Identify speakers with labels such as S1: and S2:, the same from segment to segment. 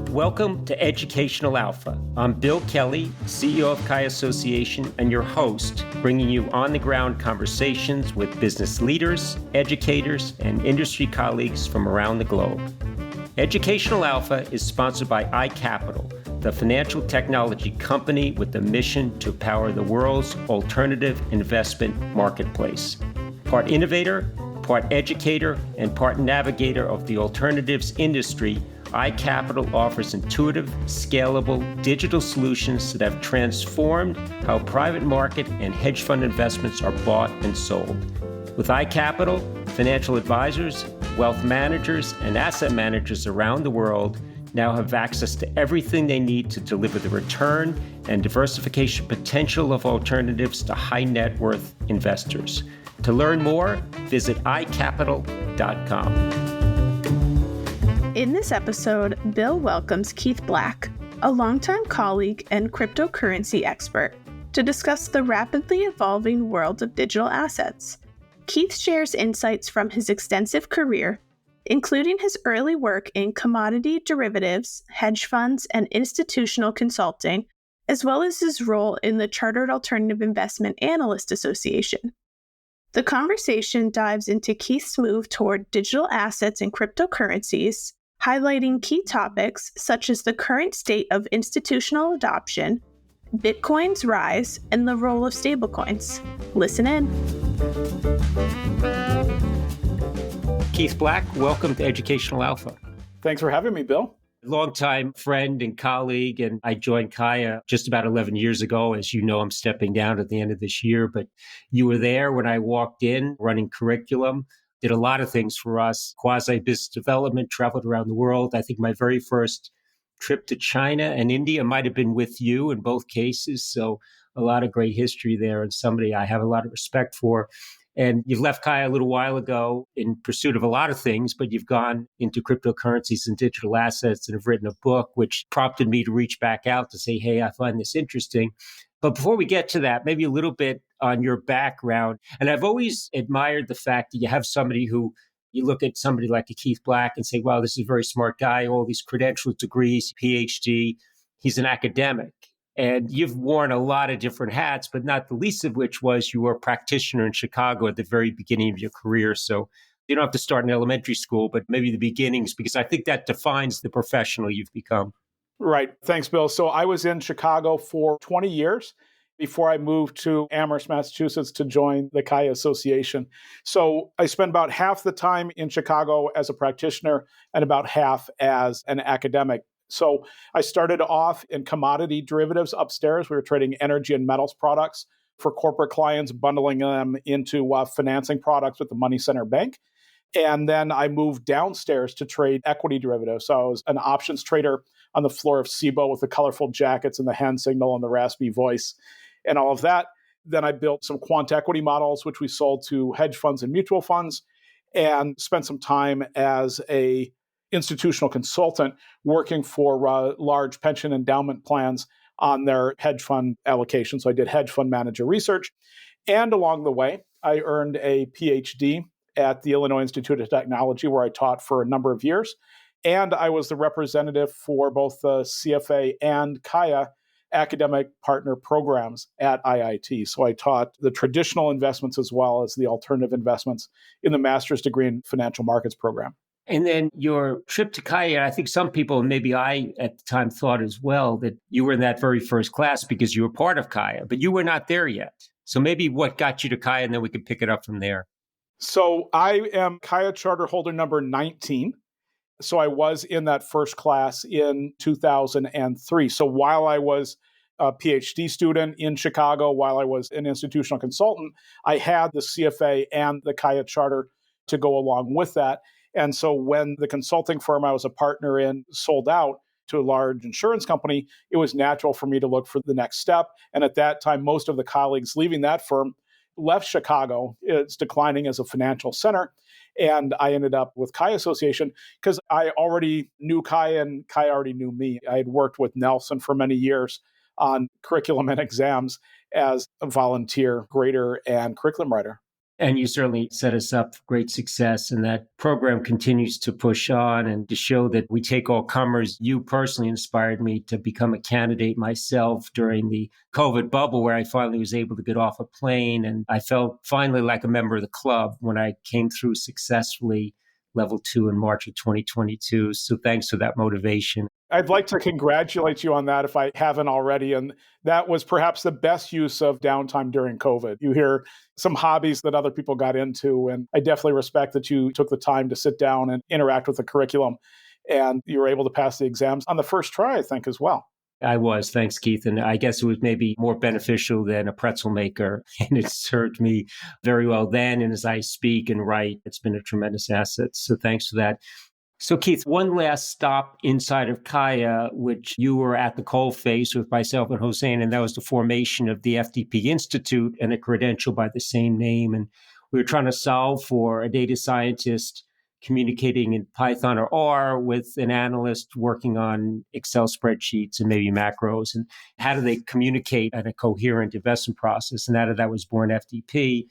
S1: Welcome to Educational Alpha. I'm Bill Kelly, CEO of CAIA Association, and your host, bringing you on-the-ground conversations with business leaders, educators, and industry colleagues from around the globe. Educational Alpha is sponsored by iCapital, the financial technology company with the mission to power the world's alternative investment marketplace. Part innovator, part educator, and part navigator of the alternatives industry, iCapital offers intuitive, scalable digital solutions that have transformed how private market and hedge fund investments are bought and sold. With iCapital, financial advisors, wealth managers, and asset managers around the world now have access to everything they need to deliver the return and diversification potential of alternatives to high net worth investors. To learn more, visit iCapital.com.
S2: In this episode, Bill welcomes Keith Black, a longtime colleague and cryptocurrency expert, to discuss the rapidly evolving world of digital assets. Keith shares insights from his extensive career, including his early work in commodity derivatives, hedge funds, and institutional consulting, as well as his role in the Chartered Alternative Investment Analyst Association. The conversation dives into Keith's move toward digital assets and cryptocurrencies, highlighting key topics such as the current state of institutional adoption, Bitcoin's rise, and the role of stablecoins. Listen in.
S1: Keith Black, welcome to Educational Alpha.
S3: Thanks for having me, Bill.
S1: Longtime friend and colleague, and I joined CAIA just about 11 years ago. As you know, I'm stepping down at the end of this year, but you were there when I walked in, running curriculum, did a lot of things for us, quasi-business development, traveled around the world. I think my very first trip to China and India might have been with you in both cases. So a lot of great history there and somebody I have a lot of respect for. And you've left CAIA a little while ago in pursuit of a lot of things, but you've gone into cryptocurrencies and digital assets and have written a book, which prompted me to reach back out to say, hey, I find this interesting. But before we get to that, maybe a little bit on your background. And I've always admired the fact that you have somebody who, you look at somebody like a Keith Black and say, wow, this is a very smart guy, all these credentials, degrees, PhD. He's an academic. And you've worn a lot of different hats, but not the least of which was you were a practitioner in Chicago at the very beginning of your career. So you don't have to start in elementary school, but maybe the beginnings, because I think that defines the professional you've become.
S3: Right. Thanks, Bill. So I was in Chicago for 20 years before I moved to Amherst, Massachusetts to join the CAIA Association. So I spent about half the time in Chicago as a practitioner and about half as an academic. So I started off in commodity derivatives upstairs. We were trading energy and metals products for corporate clients, bundling them into financing products with the money center bank. And then I moved downstairs to trade equity derivatives. So I was an options trader on the floor of SIBO with the colorful jackets and the hand signal and the raspy voice and all of that. Then I built some quant equity models, which we sold to hedge funds and mutual funds, and spent some time as a institutional consultant working for large pension endowment plans on their hedge fund allocation. So I did hedge fund manager research. And along the way, I earned a PhD at the Illinois Institute of Technology, where I taught for a number of years. And I was the representative for both the CFA and CAIA academic partner programs at IIT. So I taught the traditional investments as well as the alternative investments in the master's degree in financial markets program.
S1: And then your trip to CAIA, I think some people, and maybe I at the time thought as well, that you were in that very first class because you were part of CAIA, but you were not there yet. So maybe what got you to CAIA, and then we could pick it up from there.
S3: So I am CAIA charter holder number 19. So I was in that first class in 2003. So while I was a PhD student in Chicago, while I was an institutional consultant, I had the CFA and the CAIA charter to go along with that. And so when the consulting firm I was a partner in sold out to a large insurance company, it was natural for me to look for the next step. And at that time, most of the colleagues leaving that firm left Chicago. It's declining as a financial center. And I ended up with CAIA Association because I already knew CAIA and CAIA already knew me. I had worked with Nelson for many years on curriculum and exams as a volunteer grader and curriculum writer.
S1: And you certainly set us up for great success. And that program continues to push on and to show that we take all comers. You personally inspired me to become a candidate myself during the COVID bubble, where I finally was able to get off a plane. And I felt finally like a member of the club when I came through successfully level 2 in March of 2022. So thanks for that motivation.
S3: I'd like to congratulate you on that if I haven't already. And that was perhaps the best use of downtime during COVID. You hear some hobbies that other people got into, and I definitely respect that you took the time to sit down and interact with the curriculum. And you were able to pass the exams on the first try, I think, as well.
S1: I was. Thanks, Keith. And I guess it was maybe more beneficial than a pretzel maker. And it served me very well then. And as I speak and write, it's been a tremendous asset. So thanks for that. So, Keith, one last stop inside of CAIA, which you were at the coalface with myself and Hossein, and that was the formation of the FDP Institute and a credential by the same name. And we were trying to solve for a data scientist communicating in Python or R with an analyst working on Excel spreadsheets and maybe macros. And how do they communicate in a coherent investment process? And out of that was born FDP.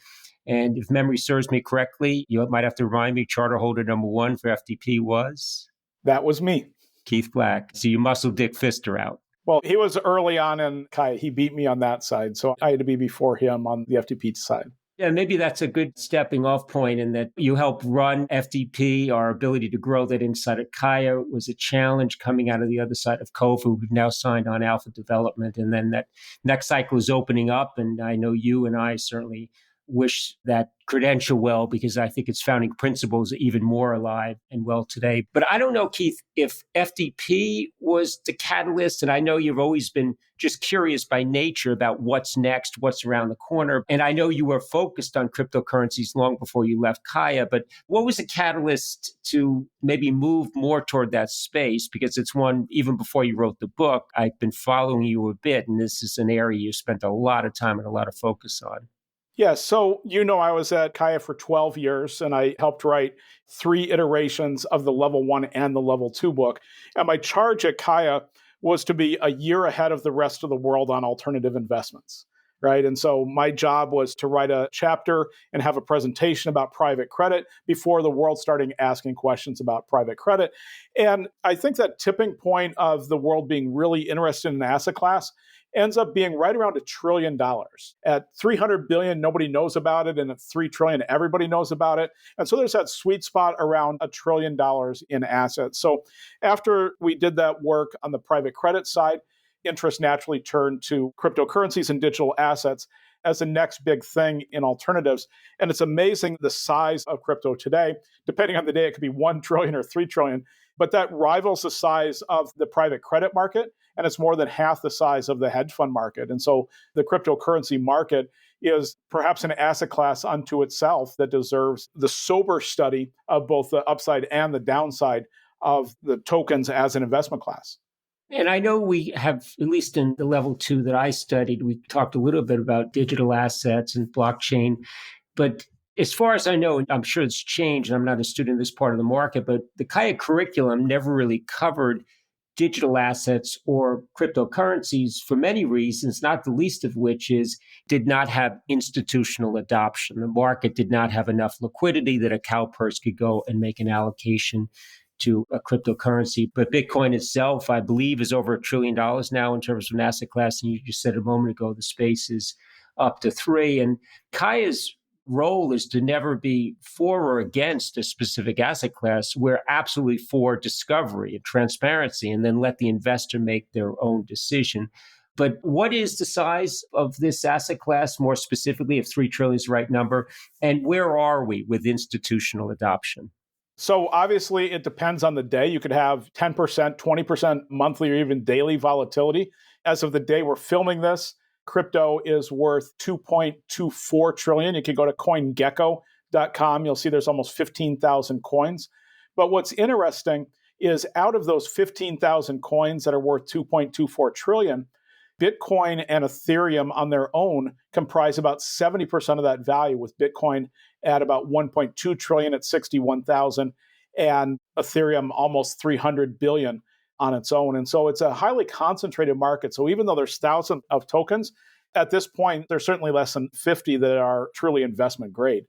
S1: And if memory serves me correctly, you might have to remind me, charter holder number 1 for FDP was?
S3: That was me.
S1: Keith Black. So you muscled Dick Pfister out.
S3: Well, he was early on in CAIA. He beat me on that side. So I had to be before him on the FDP side.
S1: Yeah, maybe that's a good stepping off point in that you helped run FDP. Our ability to grow that inside of CAIA was a challenge coming out of the other side of COVID. We've now signed on alpha development. And then that next cycle is opening up. And I know you and I certainly wish that credential well, because I think its founding principles are even more alive and well today. But I don't know, Keith, if FDP was the catalyst. And I know you've always been just curious by nature about what's next, what's around the corner. And I know you were focused on cryptocurrencies long before you left CAIA. But what was the catalyst to maybe move more toward that space? Because it's one, even before you wrote the book, I've been following you a bit. And this is an area you spent a lot of time and a lot of focus on.
S3: Yeah, so I was at CAIA for 12 years, and I helped write 3 iterations of the level 1 and the level 2 book. And my charge at CAIA was to be a year ahead of the rest of the world on alternative investments, right? And so my job was to write a chapter and have a presentation about private credit before the world started asking questions about private credit. And I think that tipping point of the world being really interested in an asset class ends up being right around $1 trillion. At 300 billion, nobody knows about it. And at 3 trillion, everybody knows about it. And so there's that sweet spot around $1 trillion in assets. So after we did that work on the private credit side, interest naturally turned to cryptocurrencies and digital assets as the next big thing in alternatives. And it's amazing the size of crypto today. Depending on the day, it could be 1 trillion or 3 trillion. But that rivals the size of the private credit market, and it's more than half the size of the hedge fund market. And so the cryptocurrency market is perhaps an asset class unto itself that deserves the sober study of both the upside and the downside of the tokens as an investment class.
S1: And I know we have, at least in the level 2 that I studied, we talked a little bit about digital assets and blockchain. But as far as I know, I'm sure it's changed, and I'm not a student in this part of the market, but the CAIA curriculum never really covered digital assets or cryptocurrencies for many reasons, not the least of which is did not have institutional adoption. The market did not have enough liquidity that a cow purse could go and make an allocation to a cryptocurrency. But Bitcoin itself, I believe, is over $1 trillion now in terms of an asset class. And you just said a moment ago, the space is up to 3. And CAIA's role is to never be for or against a specific asset class. We're absolutely for discovery and transparency, and then let the investor make their own decision. But what is the size of this asset class, more specifically, if 3 trillion is the right number? And where are we with institutional adoption?
S3: So obviously, it depends on the day. You could have 10%, 20% monthly, or even daily volatility. As of the day we're filming this, crypto is worth 2.24 trillion. You can go to CoinGecko.com. You'll see there's almost 15,000 coins. But what's interesting is out of those 15,000 coins that are worth 2.24 trillion, Bitcoin and Ethereum on their own comprise about 70% of that value, with Bitcoin at about 1.2 trillion at 61,000 and Ethereum almost 300 billion on its own. And so it's a highly concentrated market. So even though there's thousands of tokens, at this point, there's certainly less than 50 that are truly investment grade.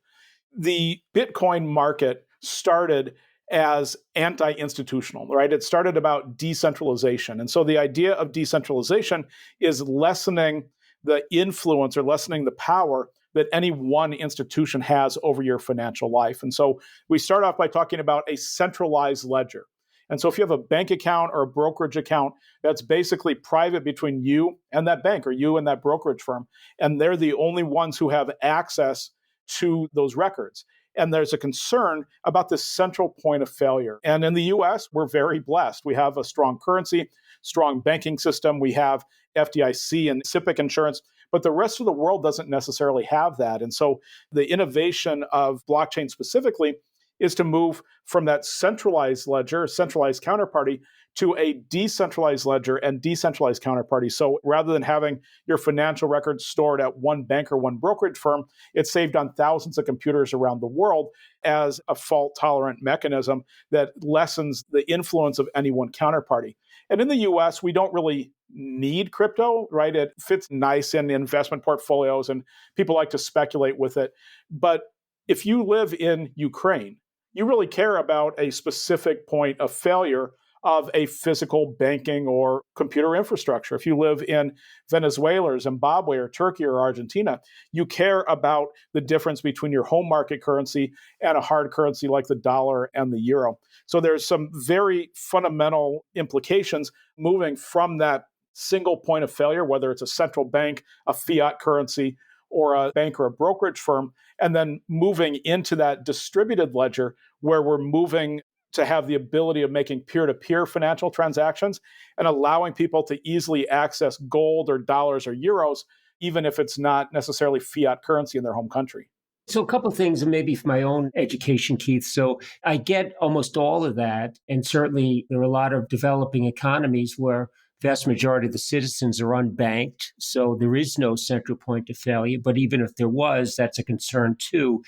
S3: the Bitcoin market started as anti-institutional, right? It started about decentralization. And so the idea of decentralization is lessening the influence or lessening the power that any one institution has over your financial life. And so we start off by talking about a centralized ledger. And so if you have a bank account or a brokerage account, that's basically private between you and that bank or you and that brokerage firm. And they're the only ones who have access to those records. And there's a concern about this central point of failure. And in the US, we're very blessed. We have a strong currency, strong banking system. We have FDIC and SIPC insurance, but the rest of the world doesn't necessarily have that. And so the innovation of blockchain specifically is to move from that centralized ledger, centralized counterparty, to a decentralized ledger and decentralized counterparty. So rather than having your financial records stored at one bank or one brokerage firm, it's saved on thousands of computers around the world as a fault-tolerant mechanism that lessens the influence of any one counterparty. And in the US, we don't really need crypto, right? It fits nice in investment portfolios and people like to speculate with it. But if you live in Ukraine, you really care about a specific point of failure of a physical banking or computer infrastructure. If you live in Venezuela or Zimbabwe or Turkey or Argentina, you care about the difference between your home market currency and a hard currency like the dollar and the euro. So there's some very fundamental implications moving from that single point of failure, whether it's a central bank, a fiat currency, or a bank or a brokerage firm, and then moving into that distributed ledger where we're moving to have the ability of making peer-to-peer financial transactions and allowing people to easily access gold or dollars or euros, even if it's not necessarily fiat currency in their home country.
S1: So a couple of things, and maybe for my own education, Keith. So I get almost all of that. And certainly there are a lot of developing economies where vast majority of the citizens are unbanked. So there is no central point of failure. But even if there was, that's a concern too.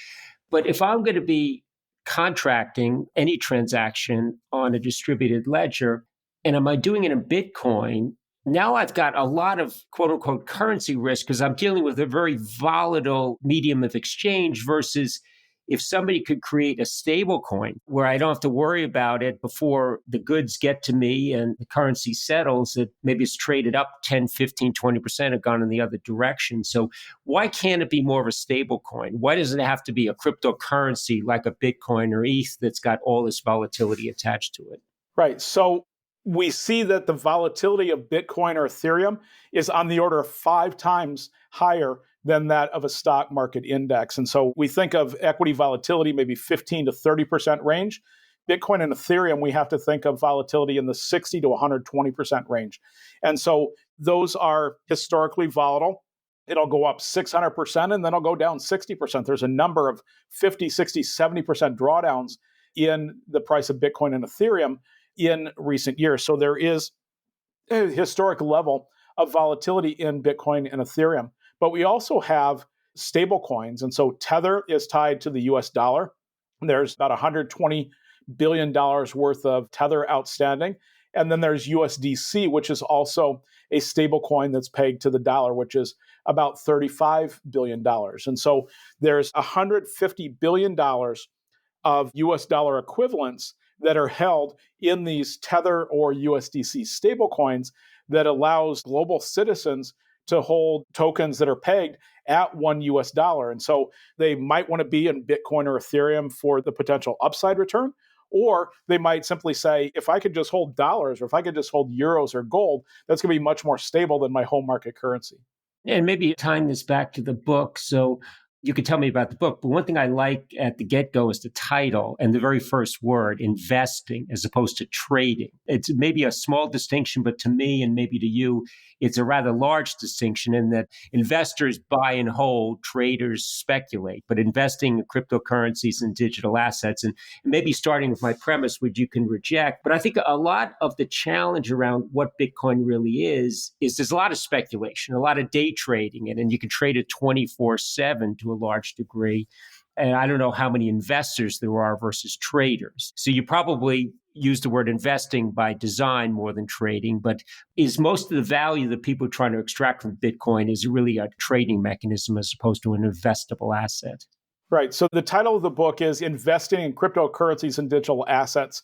S1: But if I'm going to be contracting any transaction on a distributed ledger, and am I doing it in Bitcoin? Now I've got a lot of quote unquote currency risk because I'm dealing with a very volatile medium of exchange versus if somebody could create a stable coin where I don't have to worry about it before the goods get to me and the currency settles, that maybe it's traded up 10, 15, 20% have gone in the other direction. So why can't it be more of a stable coin? Why does it have to be a cryptocurrency like a Bitcoin or ETH that's got all this volatility attached to it?
S3: Right. So we see that the volatility of Bitcoin or Ethereum is on the order of 5 times higher than that of a stock market index. And so we think of equity volatility, maybe 15 to 30% range. Bitcoin and Ethereum, we have to think of volatility in the 60 to 120% range. And so those are historically volatile. It'll go up 600% and then it'll go down 60%. There's a number of 50, 60, 70% drawdowns in the price of Bitcoin and Ethereum in recent years. So there is a historic level of volatility in Bitcoin and Ethereum. But we also have stable coins. And so Tether is tied to the US dollar. There's about $120 billion worth of Tether outstanding. And then there's USDC, which is also a stable coin that's pegged to the dollar, which is about $35 billion. And so there's $150 billion of US dollar equivalents that are held in these Tether or USDC stablecoins that allows global citizens to hold tokens that are pegged at $1 US. And so they might want to be in Bitcoin or Ethereum for the potential upside return, or they might simply say, if I could just hold dollars or if I could just hold euros or gold, that's going to be much more stable than my home market currency.
S1: And maybe tying this back to the book. So you could tell me about the book, but one thing I like at the get-go is the title and the very first word, investing, as opposed to trading. It's maybe a small distinction, but to me and maybe to you, it's a rather large distinction in that investors buy and hold, traders speculate, but investing in cryptocurrencies and digital assets, and maybe starting with my premise, which you can reject. But I think a lot of the challenge around what Bitcoin really is there's a lot of speculation, a lot of day trading, and you can trade it 24/7 to a large degree. And I don't know how many investors there are versus traders. So you probably use the word investing by design more than trading, but is most of the value that people are trying to extract from Bitcoin is really a trading mechanism as opposed to an investable asset?
S3: Right. So the title of the book is Investing in Cryptocurrencies and Digital Assets,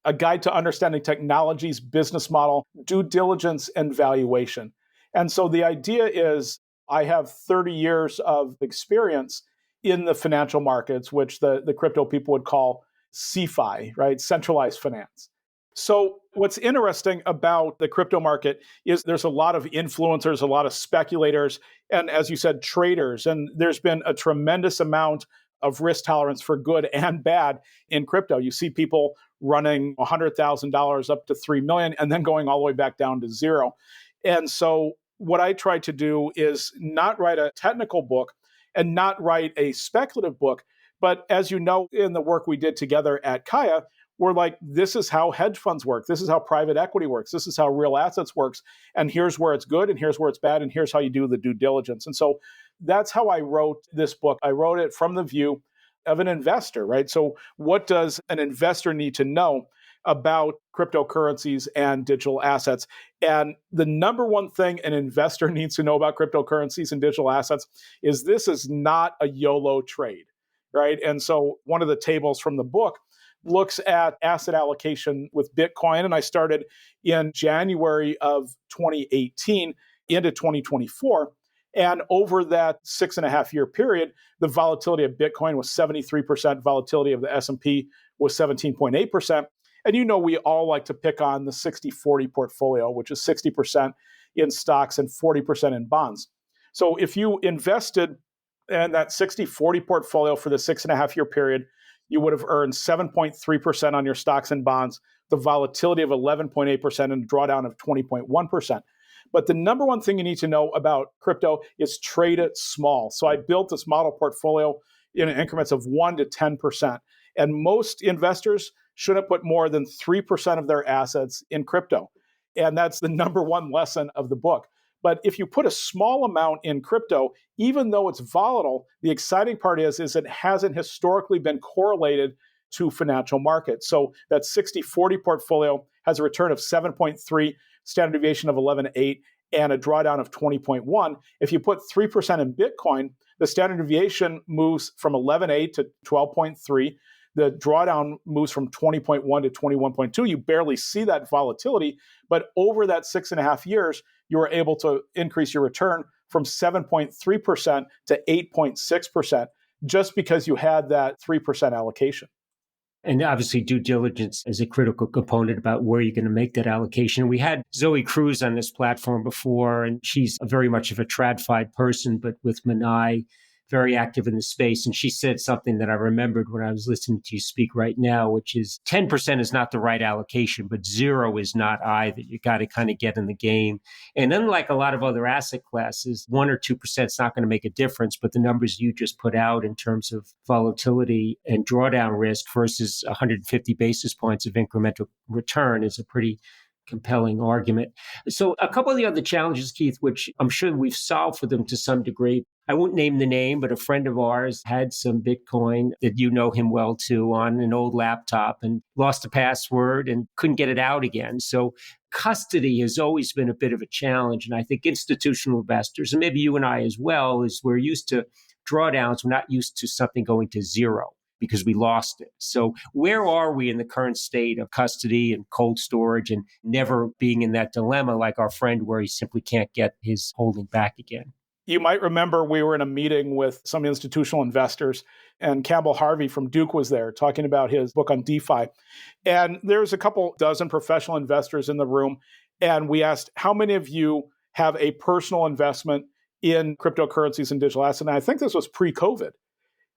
S3: a guide to understanding technology's business model, due diligence, and valuation. And so the idea is I have 30 years of experience in the financial markets, which the crypto people would call CFI, right? Centralized finance. So what's interesting about the crypto market is there's a lot of influencers, a lot of speculators, and as you said, traders. And there's been a tremendous amount of risk tolerance for good and bad in crypto. You see people running $100,000 up to 3 million and then going all the way back down to zero. And so what I try to do is not write a technical book and not write a speculative book. But as you know, in the work we did together at CAIA, we're like, this is how hedge funds work. This is how private equity works. This is how real assets works. And here's where it's good and here's where it's bad. And here's how you do the due diligence. And so that's how I wrote this book. I wrote it from the view of an investor, right? So what does an investor need to know about cryptocurrencies and digital assets? And the number one thing an investor needs to know about cryptocurrencies and digital assets is this is not a YOLO trade, right? And so one of the tables from the book looks at asset allocation with Bitcoin. And I started in January of 2018 into 2024. And over that 6.5-year period, the volatility of Bitcoin was 73%, volatility of the S&P was 17.8%. And you know, we all like to pick on the 60-40 portfolio, which is 60% in stocks and 40% in bonds. So if you invested in that 60-40 portfolio for the 6.5-year period, you would have earned 7.3% on your stocks and bonds, the volatility of 11.8%, and a drawdown of 20.1%. But the number one thing you need to know about crypto is trade it small. So I built this model portfolio in increments of 1 to 10%. And most investors shouldn't put more than 3% of their assets in crypto. And that's the number one lesson of the book. But if you put a small amount in crypto, even though it's volatile, the exciting part is it hasn't historically been correlated to financial markets. So that 60-40 portfolio has a return of 7.3, standard deviation of 11.8, and a drawdown of 20.1. If you put 3% in Bitcoin, the standard deviation moves from 11.8 to 12.3. The drawdown moves from 20.1 to 21.2. You barely see that volatility, but over that 6.5 years, you were able to increase your return from 7.3% to 8.6% just because you had that 3% allocation.
S1: And obviously, due diligence is a critical component about where you're going to make that allocation. We had Zoe Cruz on this platform before, and she's very much of a TradFi person, but with Manai, very active in the space. And she said something that I remembered when I was listening to you speak right now, which is 10% is not the right allocation, but 0 is not either. You got to kind of get in the game. And unlike a lot of other asset classes, 1 or 2% is not going to make a difference. But the numbers you just put out in terms of volatility and drawdown risk versus 150 basis points of incremental return is a pretty compelling argument. So a couple of the other challenges, Keith, which I'm sure we've solved for them to some degree. I won't name the name, but a friend of ours had some Bitcoin that you know him well too on an old laptop and lost the password and couldn't get it out again. So custody has always been a bit of a challenge. And I think institutional investors, and maybe you and I as well, is we're used to drawdowns. We're not used to something going to 0 because we lost it. So where are we in the current state of custody and cold storage and never being in that dilemma like our friend where he simply can't get his holding back again?
S3: You might remember we were in a meeting with some institutional investors, and Campbell Harvey from Duke was there talking about his book on DeFi. And there's a couple dozen professional investors in the room. And we asked, how many of you have a personal investment in cryptocurrencies and digital assets? And I think this was pre-COVID.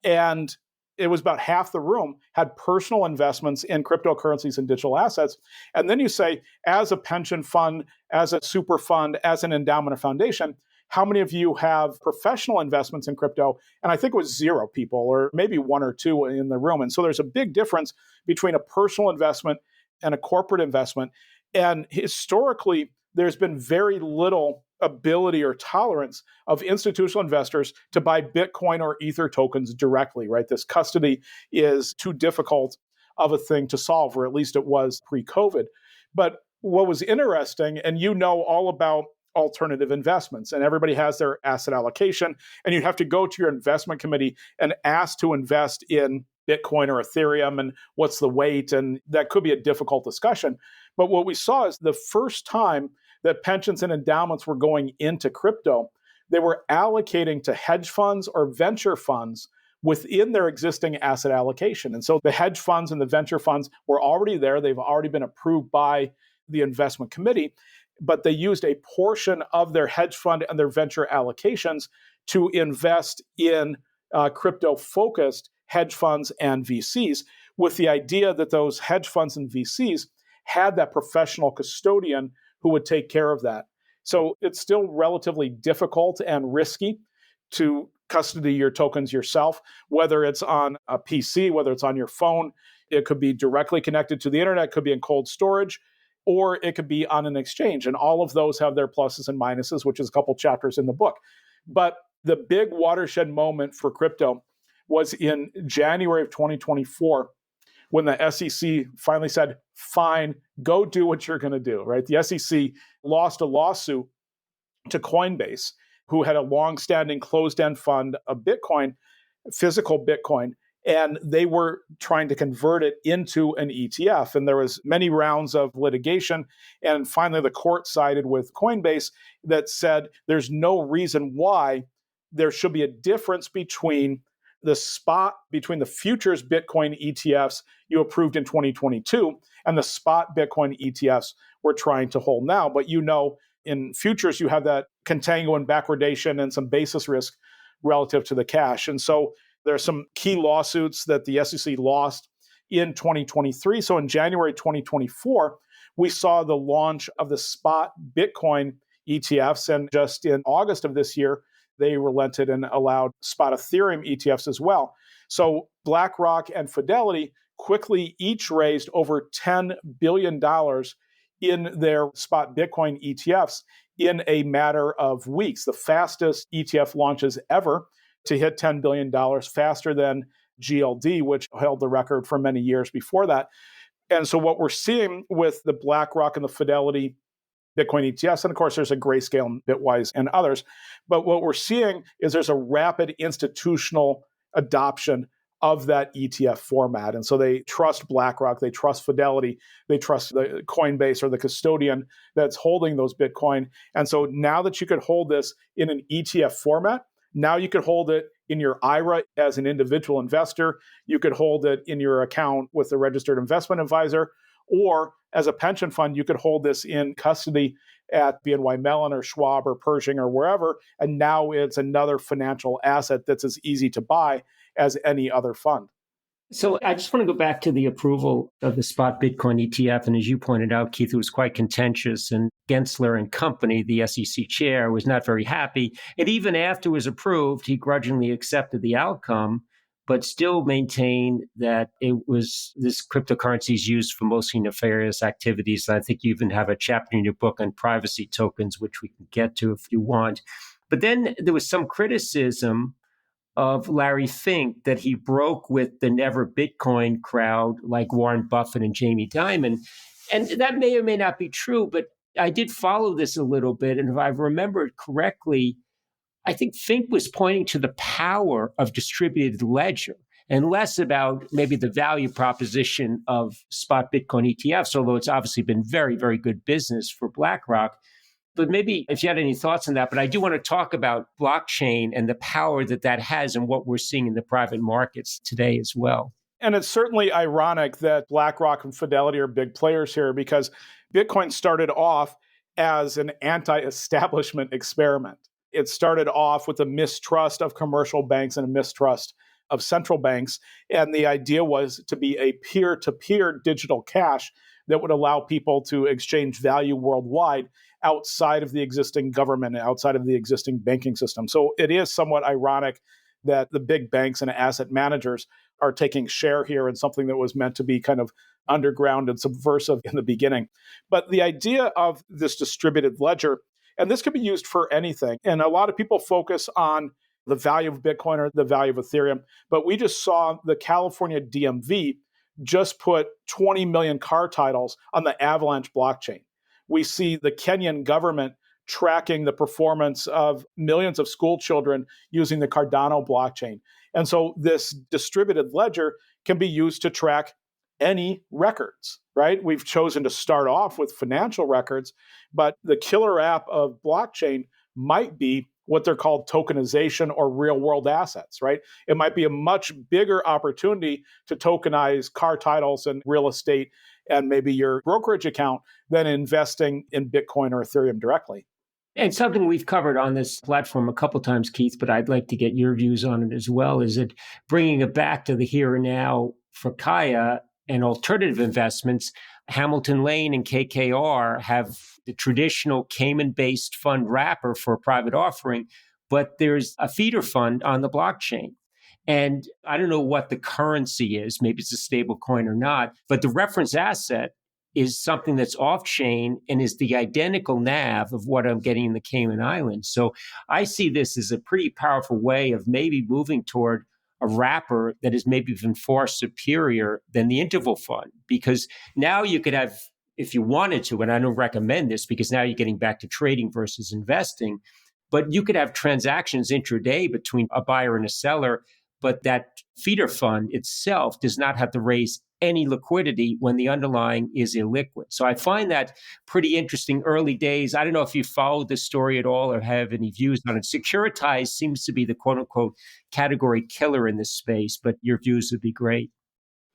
S3: And it was about half the room had personal investments in cryptocurrencies and digital assets. And then you say, as a pension fund, as a super fund, as an endowment or foundation, how many of you have professional investments in crypto? And I think it was 0 people, or maybe 1 or 2 in the room. And so there's a big difference between a personal investment and a corporate investment. And historically, there's been very little ability or tolerance of institutional investors to buy Bitcoin or Ether tokens directly, right? This custody is too difficult of a thing to solve, or at least it was pre-COVID. But what was interesting, and you know all about alternative investments. And everybody has their asset allocation. And you have to go to your investment committee and ask to invest in Bitcoin or Ethereum and what's the weight. And that could be a difficult discussion. But what we saw is the first time that pensions and endowments were going into crypto, they were allocating to hedge funds or venture funds within their existing asset allocation. And so the hedge funds and the venture funds were already there. They've already been approved by the investment committee, but they used a portion of their hedge fund and their venture allocations to invest in crypto-focused hedge funds and VCs, with the idea that those hedge funds and VCs had that professional custodian who would take care of that. So it's still relatively difficult and risky to custody your tokens yourself, whether it's on a PC, whether it's on your phone. It could be directly connected to the internet, could be in cold storage, or it could be on an exchange. And all of those have their pluses and minuses, which is a couple chapters in the book. But the big watershed moment for crypto was in January of 2024, when the SEC finally said, fine, go do what you're going to do, right? The SEC lost a lawsuit to Coinbase, who had a long-standing closed-end fund of Bitcoin, physical Bitcoin, and they were trying to convert it into an ETF. And there was many rounds of litigation. And finally, the court sided with Coinbase that said there's no reason why there should be a difference between the futures Bitcoin ETFs you approved in 2022 and the spot Bitcoin ETFs we're trying to hold now. But in futures, you have that contango and backwardation and some basis risk relative to the cash. And so there are some key lawsuits that the SEC lost in 2023. So in January 2024, we saw the launch of the spot Bitcoin ETFs. And just in August of this year, they relented and allowed spot Ethereum ETFs as well. So BlackRock and Fidelity quickly each raised over $10 billion in their spot Bitcoin ETFs in a matter of weeks, the fastest ETF launches ever to hit $10 billion, faster than GLD, which held the record for many years before that. And so what we're seeing with the BlackRock and the Fidelity Bitcoin ETFs, and of course there's a Grayscale, Bitwise, and others, but what we're seeing is there's a rapid institutional adoption of that ETF format. And so they trust BlackRock, they trust Fidelity, they trust the Coinbase or the custodian that's holding those Bitcoin. And so now that you could hold this in an ETF format, now you could hold it in your IRA as an individual investor. You could hold it in your account with the registered investment advisor, or as a pension fund, you could hold this in custody at BNY Mellon or Schwab or Pershing or wherever. And now it's another financial asset that's as easy to buy as any other fund.
S1: So I just want to go back to the approval of the spot Bitcoin ETF. And as you pointed out, Keith, it was quite contentious. And Gensler and company, the SEC chair, was not very happy. And even after it was approved, he grudgingly accepted the outcome, but still maintained that this cryptocurrency is used for mostly nefarious activities. And I think you even have a chapter in your book on privacy tokens, which we can get to if you want. But then there was some criticism of Larry Fink that he broke with the Never Bitcoin crowd like Warren Buffett and Jamie Dimon. And that may or may not be true, but I did follow this a little bit. And if I remember correctly, I think Fink was pointing to the power of distributed ledger and less about maybe the value proposition of spot Bitcoin ETFs, although it's obviously been very, very good business for BlackRock. But maybe if you had any thoughts on that, but I do want to talk about blockchain and the power that has and what we're seeing in the private markets today as well.
S3: And it's certainly ironic that BlackRock and Fidelity are big players here, because Bitcoin started off as an anti-establishment experiment. It started off with a mistrust of commercial banks and a mistrust of central banks. And the idea was to be a peer-to-peer digital cash that would allow people to exchange value worldwide outside of the existing government, outside of the existing banking system. So it is somewhat ironic that the big banks and asset managers are taking share here in something that was meant to be kind of underground and subversive in the beginning. But the idea of this distributed ledger, and this could be used for anything, and a lot of people focus on the value of Bitcoin or the value of Ethereum, but we just saw the California DMV just put 20 million car titles on the Avalanche blockchain. We see the Kenyan government tracking the performance of millions of school children using the Cardano blockchain. And so this distributed ledger can be used to track any records, right? We've chosen to start off with financial records, but the killer app of blockchain might be what they're called tokenization or real world assets, right? It might be a much bigger opportunity to tokenize car titles and real estate and maybe your brokerage account than investing in Bitcoin or Ethereum directly.
S1: And something we've covered on this platform a couple times, Keith, but I'd like to get your views on it as well, is that bringing it back to the here and now for CAIA and alternative investments, Hamilton Lane and KKR have the traditional Cayman-based fund wrapper for a private offering, but there's a feeder fund on the blockchain. And I don't know what the currency is, maybe it's a stable coin or not, but the reference asset is something that's off-chain and is the identical NAV of what I'm getting in the Cayman Islands. So I see this as a pretty powerful way of maybe moving toward a wrapper that is maybe even far superior than the interval fund, because now you could have, if you wanted to, and I don't recommend this because now you're getting back to trading versus investing, but you could have transactions intraday between a buyer and a seller, but that feeder fund itself does not have to raise any liquidity when the underlying is illiquid. So I find that pretty interesting early days. I don't know if you followed this story at all or have any views on it. Securitized seems to be the quote unquote category killer in this space, but your views would be great.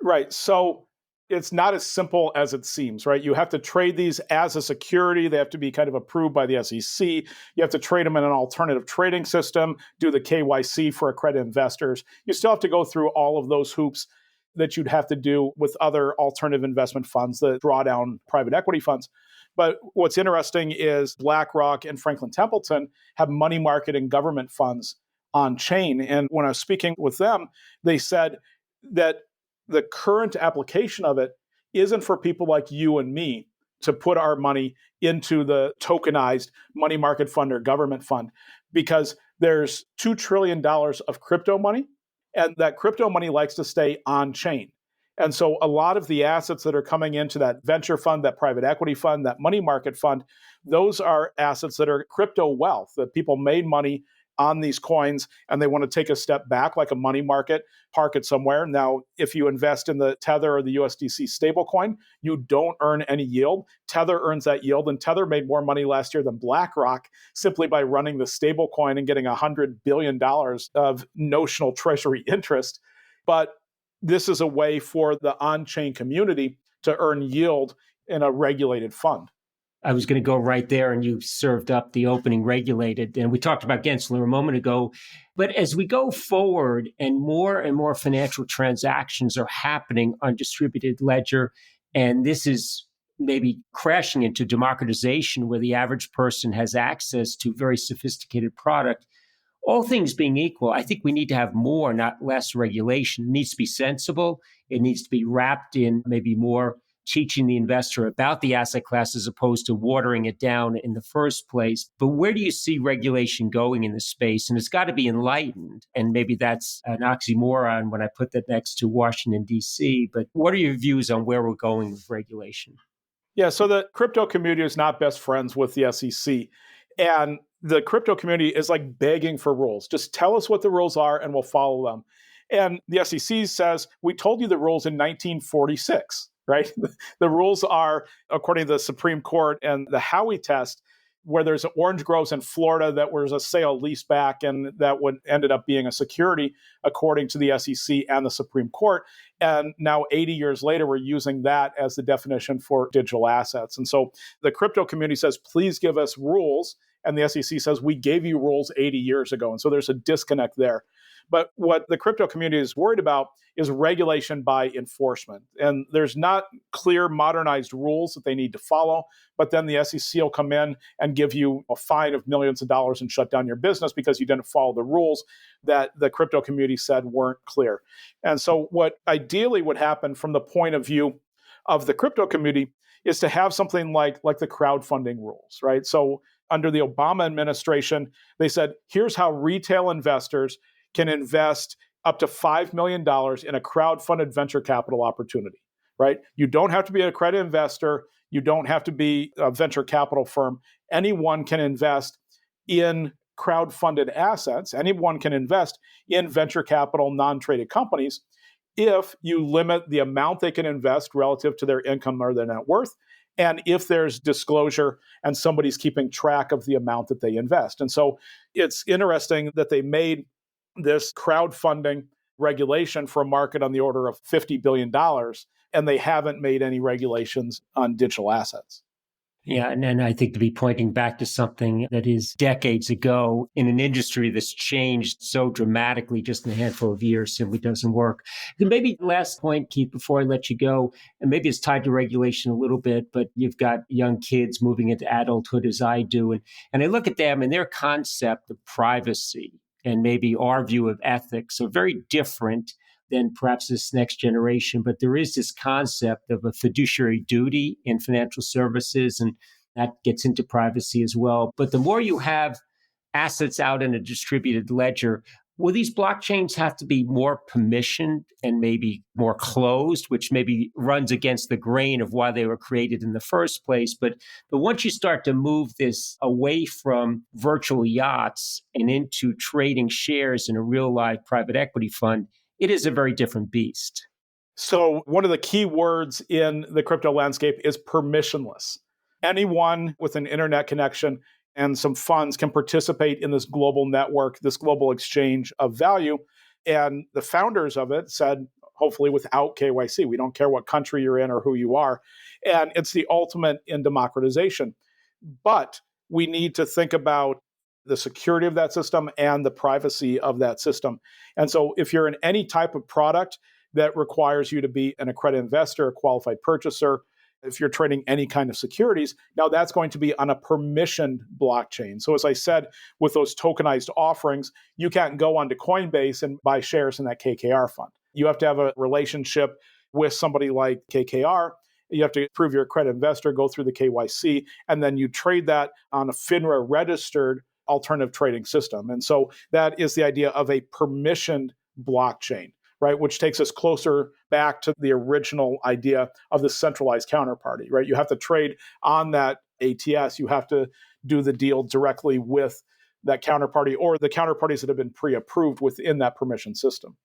S3: Right. So it's not as simple as it seems, right? You have to trade these as a security. They have to be kind of approved by the SEC. You have to trade them in an alternative trading system, do the KYC for accredited investors. You still have to go through all of those hoops that you'd have to do with other alternative investment funds, the drawdown private equity funds. But what's interesting is BlackRock and Franklin Templeton have money market and government funds on chain. And when I was speaking with them, they said that the current application of it isn't for people like you and me to put our money into the tokenized money market fund or government fund, because there's $2 trillion of crypto money, and that crypto money likes to stay on chain. And so a lot of the assets that are coming into that venture fund, that private equity fund, that money market fund, those are assets that are crypto wealth, that people made money on these coins and they want to take a step back like a money market, park it somewhere. Now, if you invest in the Tether or the USDC stablecoin, you don't earn any yield. Tether earns that yield, and Tether made more money last year than BlackRock simply by running the stablecoin and getting $100 billion of notional treasury interest. But this is a way for the on-chain community to earn yield in a regulated fund.
S1: I was going to go right there, and you served up the opening regulated. And we talked about Gensler a moment ago. But as we go forward and more financial transactions are happening on distributed ledger, and this is maybe crashing into democratization where the average person has access to very sophisticated product, all things being equal, I think we need to have more, not less regulation. It needs to be sensible. It needs to be wrapped in maybe more teaching the investor about the asset class as opposed to watering it down in the first place. But where do you see regulation going in this space? And it's got to be enlightened. And maybe that's an oxymoron when I put that next to Washington, D.C. But what are your views on where we're going with regulation?
S3: Yeah, so the crypto community is not best friends with the SEC. And the crypto community is like begging for rules. Just tell us what the rules are and we'll follow them. And the SEC says, we told you the rules in 1946. Right? The rules are, according to the Supreme Court and the Howey test, where there's orange groves in Florida that was a sale leaseback and that ended up being a security, according to the SEC and the Supreme Court. And now 80 years later, we're using that as the definition for digital assets. And so the crypto community says, please give us rules. And the SEC says, we gave you rules 80 years ago. And so there's a disconnect there. But what the crypto community is worried about is regulation by enforcement. And there's not clear modernized rules that they need to follow, but then the SEC will come in and give you a fine of millions of dollars and shut down your business because you didn't follow the rules that the crypto community said weren't clear. And so what ideally would happen from the point of view of the crypto community is to have something like the crowdfunding rules, right? So under the Obama administration, they said, here's how retail investors can invest up to $5 million in a crowdfunded venture capital opportunity, right? You don't have to be an accredited investor. You don't have to be a venture capital firm. Anyone can invest in crowd-funded assets. Anyone can invest in venture capital, non-traded companies if you limit the amount they can invest relative to their income or their net worth, and if there's disclosure and somebody's keeping track of the amount that they invest. And so it's interesting that they made this crowdfunding regulation for a market on the order of $50 billion, and they haven't made any regulations on digital assets.
S1: Yeah, and I think to be pointing back to something that is decades ago in an industry that's changed so dramatically just in a handful of years simply doesn't work. And maybe last point, Keith, before I let you go, and maybe it's tied to regulation a little bit, but you've got young kids moving into adulthood as I do, and I look at them and their concept of privacy and maybe our view of ethics are very different than perhaps this next generation. But there is this concept of a fiduciary duty in financial services, and that gets into privacy as well. But the more you have assets out in a distributed ledger, will these blockchains have to be more permissioned and maybe more closed, which maybe runs against the grain of why they were created in the first place? But once you start to move this away from virtual yachts and into trading shares in a real live private equity fund, it is a very different beast.
S3: So one of the key words in the crypto landscape is permissionless. Anyone with an internet connection and some funds can participate in this global network, this global exchange of value. And the founders of it said, hopefully without KYC, we don't care what country you're in or who you are. And it's the ultimate in democratization. But we need to think about the security of that system and the privacy of that system. And so if you're in any type of product that requires you to be an accredited investor, a qualified purchaser, if you're trading any kind of securities, now that's going to be on a permissioned blockchain. So as I said, with those tokenized offerings, you can't go onto Coinbase and buy shares in that KKR fund. You have to have a relationship with somebody like KKR. You have to prove you're a accredited investor, go through the KYC, and then you trade that on a FINRA registered alternative trading system. And so that is the idea of a permissioned blockchain, right? Which takes us closer back to the original idea of the centralized counterparty, right? You have to trade on that ATS. You have to do the deal directly with that counterparty or the counterparties that have been pre-approved within that permission system.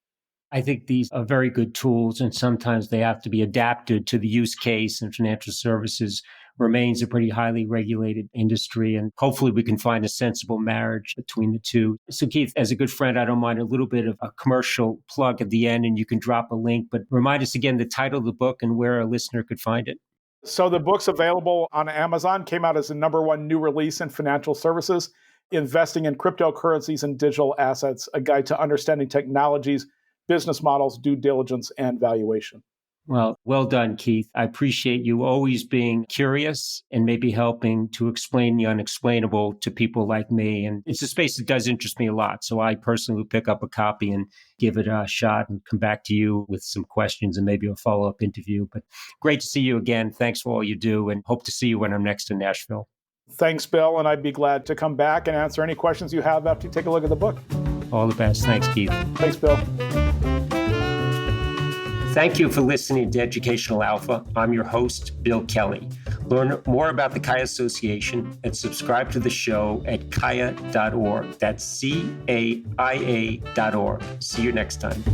S1: I think these are very good tools, and sometimes they have to be adapted to the use case, and financial services remains a pretty highly regulated industry. And hopefully we can find a sensible marriage between the two. So Keith, as a good friend, I don't mind a little bit of a commercial plug at the end, and you can drop a link, but remind us again the title of the book and where a listener could find it.
S3: So the book's available on Amazon, came out as the #1 new release in financial services, Investing in Cryptocurrencies and Digital Assets, a guide to understanding technologies, business models, due diligence, and valuation.
S1: Well done, Keith. I appreciate you always being curious and maybe helping to explain the unexplainable to people like me. And it's a space that does interest me a lot. So I personally will pick up a copy and give it a shot and come back to you with some questions and maybe a follow-up interview. But great to see you again. Thanks for all you do, and hope to see you when I'm next in Nashville.
S3: Thanks, Bill. And I'd be glad to come back and answer any questions you have after you take a look at the book.
S1: All the best. Thanks, Keith.
S3: Thanks, Bill.
S1: Thank you for listening to Educational Alpha. I'm your host, Bill Kelly. Learn more about the CAIA Association and subscribe to the show at CAIA.org. That's CAIA.org. See you next time.